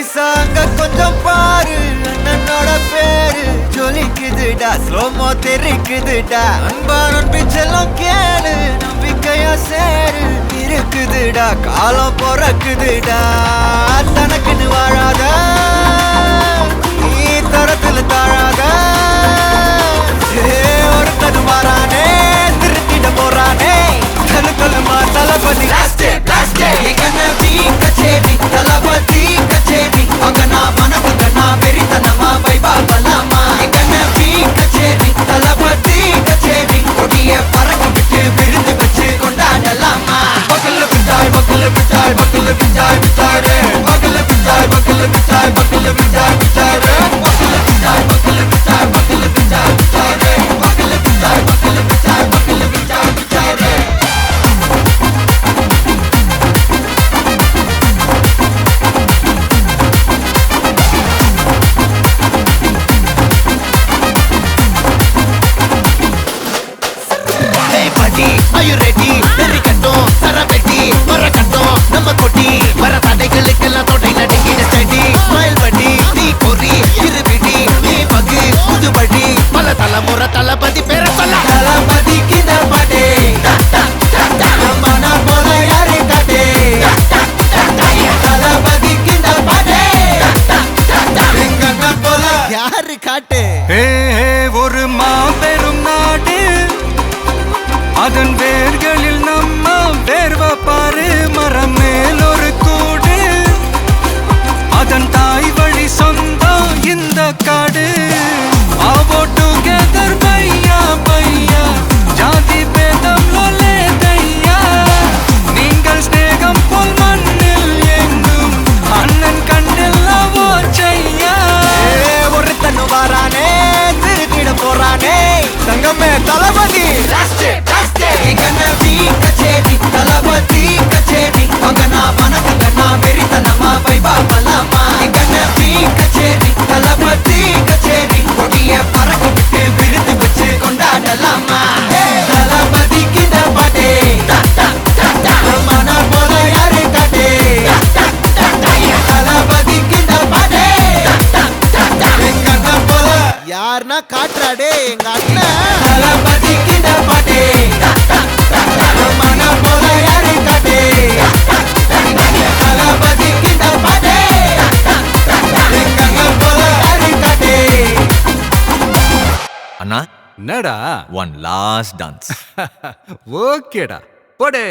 நைசாங்க கொஞ்சம் பாரு அண்ணனோட பேரு ஜொலிக்குதுடா ஸ்லோமோ தெரிக்குதுடா அன்பானன் பிச்செல்லாம் கேளு நம்பிக்கையா சேரு இருக்குதுடா காலம் பொறக்குதுடா தனக்குன்னு வாழாத நீ தரத்துல தாழாத ஒருத்தனு மாறானே திருத்திட போறானே கல்லுமா தளபதி தளபதி கச்சேரி அங்கனா மனசுங்கனா வெறித்தனமா வைபா பலாமா கச்சேரி தளபதி கச்சேரி கொடிய பறக்க விட்டு விருந்து வச்சு கொண்டாடலாமா பக்கல்ல பிட்டாய் பக்கல்ல பிட்டாய் பக்கல்ல பிட்டாய் பிட்டாரே பக்கல்ல பிட்டாய் பக்கல்ல பிட்டாய் பக்கல்ல பிட்டாய் பிட்டாரே பக்கல்ல பிட்டாய் பக்கல்ல பிட்டாய் பக்கல்ல பிட்டாய் பிட்டாரே பக்கல்ல பிட்டாய் பக்கல்ல பிட்டாய் பக்கல்ல பிட்டாய் பிட்டாரே Are you ready? Derikattom, Saraveti, Marakattom, Namma Koti, Marathadegalukkellam thodai nadingida steady, smile buddy, nee kori, iruvidi, nee pagi, pudu buddy, pala thalamura thalapathy pera solla, thalapathy kinda pade, mana pola yaare kade, thalapathy kinda pade, enga pola yaare kaate, oru maaperum naadu அதன் வேர்களில் நம்ம வேர்வ பாரு மரம் மேல் ஒரு கூடு அதன் தாய் வழி சொந்தம் இந்த காடு ஆவோ டுகெதர் பையா பையா ஜாதி பேதம் லோலே தையா நீங்கள் ஸ்நேகம் போல் மண்ணில் எங்கும் அண்ணன் கண்ணில் ஓச்சையா ஒருத்தனு வாரானே திருத்திட போறானே தங்கமே தளபதி கச்சேரி தளபதி கச்சேரி அங்கனா மனசுங்கனா வெறித்தனமா வைபா பலாமா கச்சேரி தளபதி கச்சேரி கொடிய பறக்க விட்டு விருந்து வச்சு கொண்டாடலாமா தளபதி கிட்ட பாட்டே மன போல யாரு காட்டே தளபதி கிட்ட பாட்டே எங்க அண்ணன் போல யாருன்னா காட்டுறாடே எங்க அண்ணன் தளபதி கிட்ட பாட்டே அண்ணா என்னடா one last dance ஓகேடா போடே